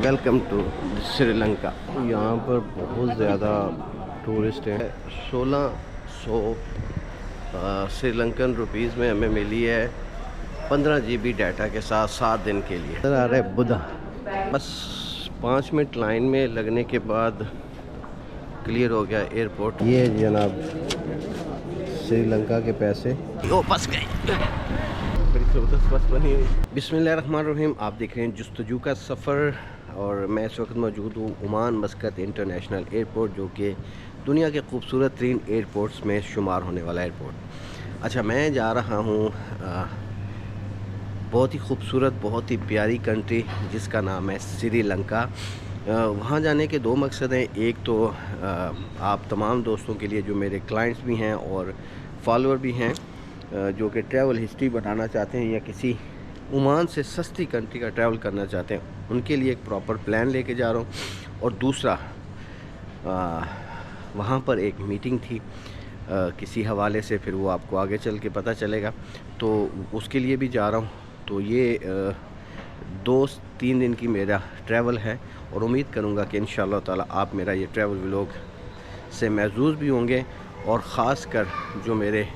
Welcome to Sri Lanka. यहाँ पर बहुत ज़्यादा टूरिस्ट हैं। 1600 श्रीलंकन रुपीज़ में हमें मिली है 15 GB डाटा के साथ 7 दिन के लिए। आ रहा है बुधा। बस 5 मिनट लाइन में लगने के बाद क्लियर हो गया एयरपोर्ट। ये जनाब श्रीलंका के पैसे वो फंस गए। बड़ी ज़बरदस्त बस बनी हुई। बिस्मिल्लाहिर्रहमानिर्रहीम। आप देख रहे हैं जुस्तजू का सफ़र और मैं इस वक्त मौजूद हूँ ओमान मस्कत इंटरनेशनल एयरपोर्ट, जो कि दुनिया के खूबसूरत तरीन एयरपोर्ट्स में शुमार होने वाला एयरपोर्ट। अच्छा, मैं जा रहा हूँ बहुत ही खूबसूरत, बहुत ही प्यारी कंट्री जिसका नाम है श्रीलंका। वहाँ जाने के दो मकसद हैं। एक तो आप तमाम दोस्तों के लिए जो मेरे क्लाइंट्स भी हैं और फॉलोअर भी हैं, जो कि ट्रैवल हिस्ट्री बनाना चाहते हैं या किसी ओमान से सस्ती कंट्री का ट्रैवल करना चाहते हैं, उनके लिए एक प्रॉपर प्लान लेके जा रहा हूँ। और दूसरा, वहाँ पर एक मीटिंग थी किसी हवाले से, फिर वो आपको आगे चल के पता चलेगा, तो उसके लिए भी जा रहा हूँ। तो ये 2-3 दिन की मेरा ट्रैवल है और उम्मीद करूँगा कि इंशाअल्लाह ताला आप मेरा ये ट्रैवल व्लॉग से महजूज़ भी होंगे। और ख़ास कर जो मेरे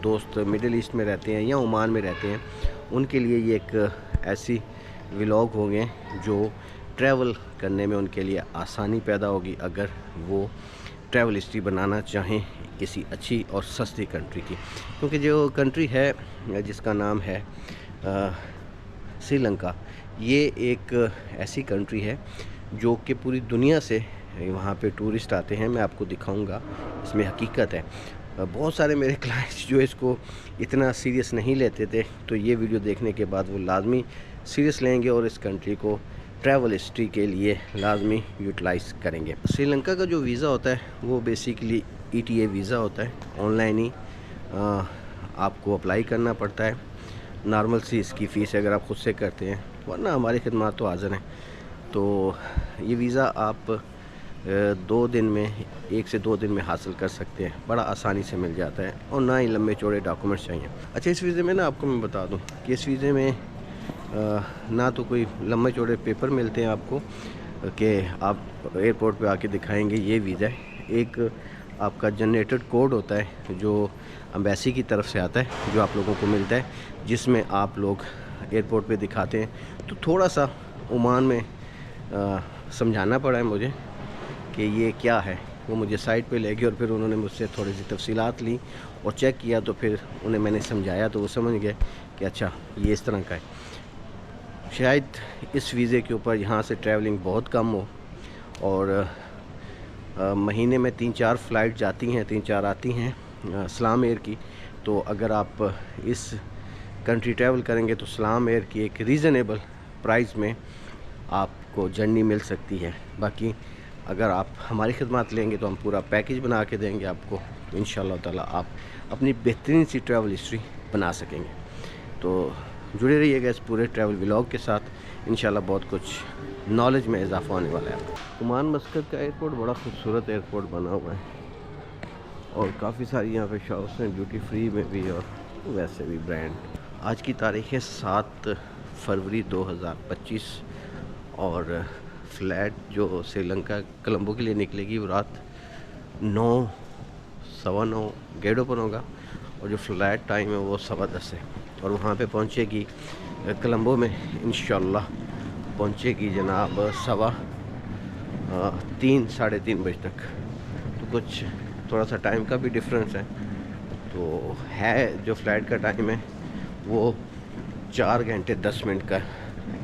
दोस्त मिडिल ईस्ट में रहते हैं या ओमान में रहते हैं, उनके लिए ये एक ऐसी व्लॉग होंगे जो ट्रैवल करने में उनके लिए आसानी पैदा होगी, अगर वो ट्रैवल हिस्ट्री बनाना चाहें किसी अच्छी और सस्ती कंट्री की। क्योंकि जो कंट्री है जिसका नाम है श्रीलंका, ये एक ऐसी कंट्री है जो कि पूरी दुनिया से वहाँ पे टूरिस्ट आते हैं। मैं आपको दिखाऊंगा, इसमें हकीकत है। बहुत सारे मेरे क्लाइंट्स जो इसको इतना सीरियस नहीं लेते थे, तो ये वीडियो देखने के बाद वो लाजमी सीरियस लेंगे और इस कंट्री को ट्रैवल हिस्ट्री के लिए लाजमी यूटिलाइज़ करेंगे। श्रीलंका का जो वीज़ा होता है वो बेसिकली ETA वीज़ा होता है। ऑनलाइन ही आपको अप्लाई करना पड़ता है। नॉर्मल सी इसकी फ़ीस अगर आप ख़ुद से करते हैं, वरना हमारी खिदमत तो हाज़िर हैं। तो ये वीज़ा आप 2 दिन में, 1 से 2 दिन में हासिल कर सकते हैं। बड़ा आसानी से मिल जाता है और ना ही लंबे चौड़े डॉक्यूमेंट्स चाहिए। अच्छा, इस वीज़े में ना आपको मैं बता दूं कि इस वीज़े में ना तो कोई लंबे चौड़े पेपर मिलते हैं आपको कि आप एयरपोर्ट पे आके दिखाएंगे ये वीज़ा है। एक आपका जनरेटेड कोड होता है जो एम्बेसी की तरफ से आता है, जो आप लोगों को मिलता है, जिसमें आप लोग एयरपोर्ट पे दिखाते हैं। तो थोड़ा सा ओमान में समझाना पड़ा है मुझे कि ये क्या है। वो मुझे साइट पे ले गए और फिर उन्होंने मुझसे थोड़ी सी तफसीलात ली और चेक किया, तो फिर उन्हें मैंने समझाया तो वो समझ गए कि अच्छा ये इस तरह का है। शायद इस वीज़े के ऊपर यहाँ से ट्रैवलिंग बहुत कम हो और महीने में 3-4 फ़्लाइट जाती हैं, 3-4 आती हैं सलाम एयर की। तो अगर आप इस कंट्री ट्रैवल करेंगे तो सलाम एयर की एक रीज़नेबल प्राइस में आपको जर्नी मिल सकती है। बाकी अगर आप हमारी खिदमत लेंगे तो हम पूरा पैकेज बना के देंगे आपको, तो इंशाअल्लाह ताला आप अपनी बेहतरीन सी ट्रैवल हिस्ट्री बना सकेंगे। तो जुड़े रहिएगा इस पूरे ट्रैवल व्लॉग के साथ। इंशाअल्लाह बहुत कुछ नॉलेज में इजाफा होने वाला है। ओमान मस्कत का एयरपोर्ट बड़ा खूबसूरत एयरपोर्ट बना हुआ है और काफ़ी सारी यहाँ पे शॉप्स हैं, ड्यूटी फ्री में भी और वैसे भी ब्रांड। आज की तारीख़ है 7 फरवरी 2025 और फ़्लाइट जो श्रीलंका कोलंबो के लिए निकलेगी वो रात 9, सवा 9 गेट ओपन होगा और जो फ़्लाइट टाइम है वो 10:15 है और वहाँ पे पहुँचेगी कोलंबो में इंशाअल्लाह पहुँचेगी जनाब 3, साढ़े 3 बजे तक। तो कुछ थोड़ा सा टाइम का भी डिफरेंस है। तो है जो फ़्लाइट का टाइम है वो 4 घंटे 10 मिनट का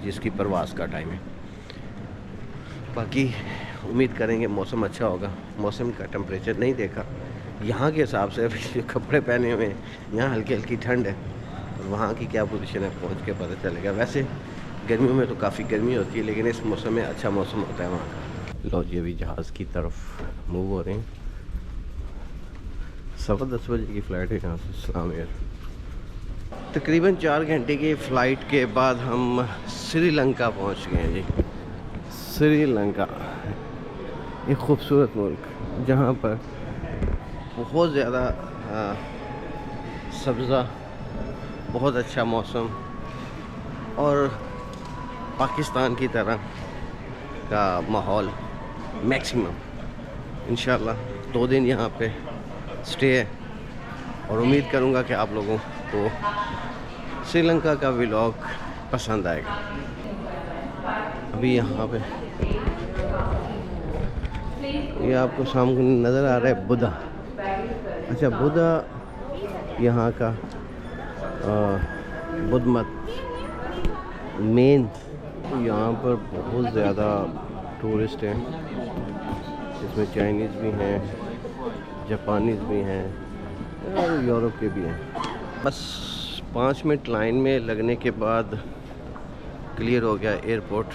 जिसकी परवाज़ का टाइम है। बाकी उम्मीद करेंगे मौसम अच्छा होगा। मौसम का टेम्परेचर नहीं देखा, यहाँ के हिसाब से अभी जो कपड़े पहने हुए हैं, यहाँ हल्की हल्की ठंड है और वहाँ की क्या पोजीशन है पहुँच के पता चलेगा। वैसे गर्मियों में तो काफ़ी गर्मी होती है, लेकिन इस मौसम में अच्छा मौसम होता है वहाँ का। लो जी, अभी जहाज़ की तरफ मूव हो रहे हैं। 10:15 बजे की फ़्लाइट है यहाँ से सलाम एयर। तकरीबन 4 घंटे की फ़्लाइट के बाद हम श्रीलंका पहुँच गए हैं जी। श्रीलंका एक खूबसूरत मुल्क जहाँ पर बहुत ज़्यादा सब्ज़ा, बहुत अच्छा मौसम और पाकिस्तान की तरह का माहौल मैक्सिमम। इंशाल्लाह 2 दिन यहाँ पे स्टे है और उम्मीद करूँगा कि आप लोगों को श्रीलंका का व्लॉग पसंद आएगा। अभी यहाँ पे ये आपको सामने नज़र आ रहा है बुद्धा। अच्छा, बुद्धा यहाँ का बुद्ध मत मेन। यहाँ पर बहुत ज़्यादा टूरिस्ट हैं, इसमें चाइनीज़ भी हैं, जापानीज़ भी हैं और यूरोप के भी हैं। बस 5 मिनट लाइन में लगने के बाद क्लियर हो गया एयरपोर्ट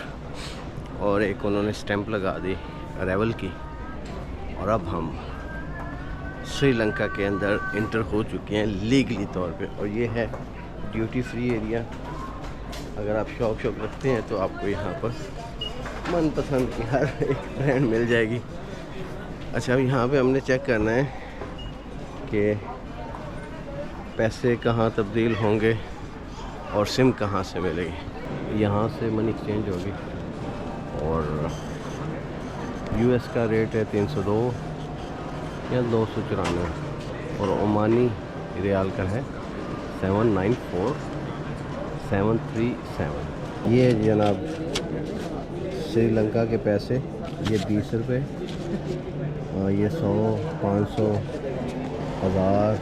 और एक उन्होंने स्टैंप लगा दी अराइवल की, और अब हम श्रीलंका के अंदर इंटर हो चुके हैं लीगली तौर पे। और ये है ड्यूटी फ्री एरिया। अगर आप शौक रखते हैं तो आपको यहाँ पर मनपसंद की हर एक ब्रांड मिल जाएगी। अच्छा, अब यहाँ पे हमने चेक करना है कि पैसे कहाँ तब्दील होंगे और सिम कहाँ से मिलेगी। यहाँ से मनी एक्सचेंज होगी और यूएस का रेट है 302 या 294 और ओमानी रियाल का है 794,737। ये जनाब श्रीलंका के पैसे, ये 20 रुपये और ये 100, 500, 1000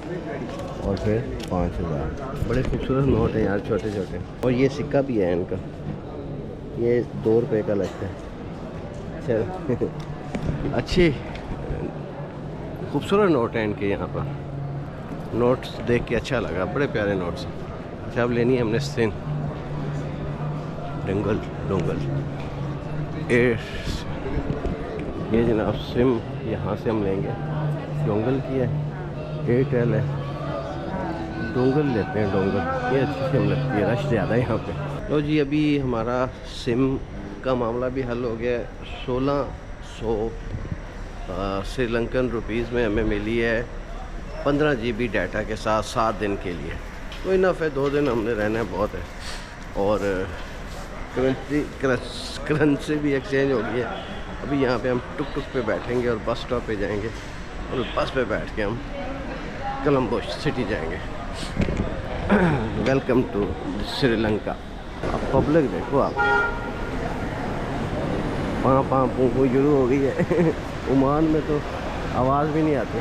और फिर 5000। बड़े खूबसूरत नोट हैं यार, छोटे छोटे। और ये सिक्का भी है इनका, ये 2 रुपये का लगता है। चल अच्छी खूबसूरत नोट हैं इनके यहाँ पर। नोट्स देख के अच्छा लगा, बड़े प्यारे नोट्स हैं। अच्छा, अब लेनी है हमने सिम डोंगल ये जनाब सिम यहाँ से हम लेंगे। डोंगल की है, एयरटेल है, डोंगल लेते हैं। डोंगल ये अच्छी सिम लगती है, रश ज़्यादा है यहाँ पे। तो जी अभी हमारा सिम का मामला भी हल हो गया। 1600 श्रीलंकन रुपीज़ में हमें मिली है 15 GB डाटा के साथ 7 दिन के लिए। तो इनफ है, 2 दिन हमने रहना है, बहुत है। और करेंसी भी एक्सचेंज हो गई है। अभी यहाँ पे हम टुक पे बैठेंगे और बस स्टॉप पे जाएंगे और बस पे बैठ के हम कोलंबो सिटी जाएंगे। Welcome to Sri Lanka. अब पब्लिक देखो आप, पाँ पूँ शुरू हो गई है। ओमान में तो आवाज़ भी नहीं आती।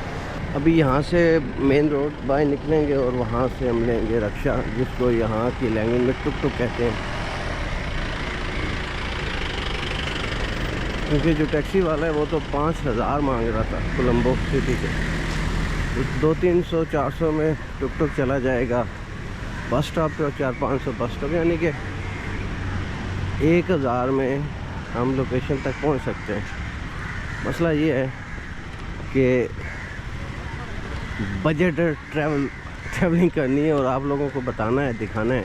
अभी यहाँ से मेन रोड बाहर निकलेंगे और वहाँ से हम लेंगे रक्षा, जिसको यहाँ की लैंग्वेज में टुक कहते हैं। क्योंकि जो टैक्सी वाला है वो तो 5000 मांग रहा था कोलंबो सिटी के। 200-300-400 में टुक चला जाएगा बस स्टॉप पे और 400-500 बस स्टॉप, यानी कि 1000 में हम लोकेशन तक पहुंच सकते हैं। मसला ये है कि बजट ट्रैवलिंग करनी है और आप लोगों को बताना है, दिखाना है।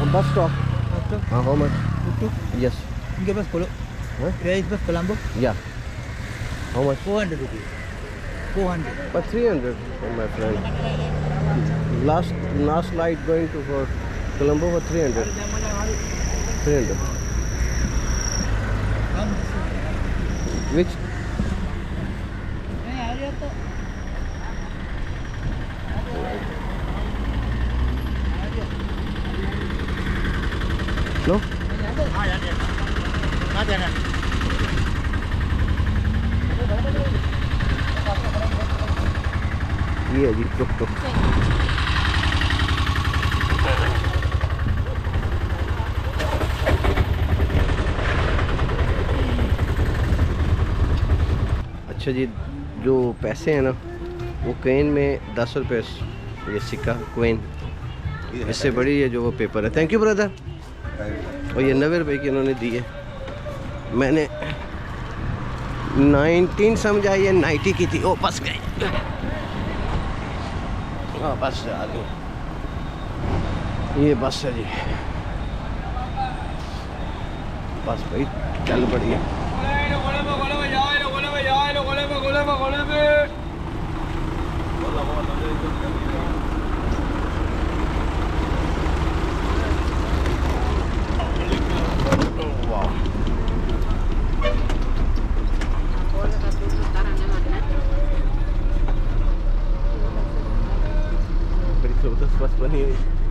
Bus stop. हाँ, हाउ मच? यस, इनके पास खोलो। बस कोलंबो या how much? 400 rupees. 400 but 300 oh my friend. Last flight going to for Colombo for 300. Which no? ये जी टुक। अच्छा जी, जो पैसे हैं ना वो कोइन में 10 रुपये, ये सिक्का कोइन, इससे बड़ी है जो वो पेपर है। Thank you brother. और ये 90 रुपये की उन्होंने दी है। मैंने 19 समझा, ये 90 की थी। ओ बस गई। हाँ बस आ गई, ये बस है जी। बस भाई चल पड़ी है। ज़बरदस्त बस बनी है।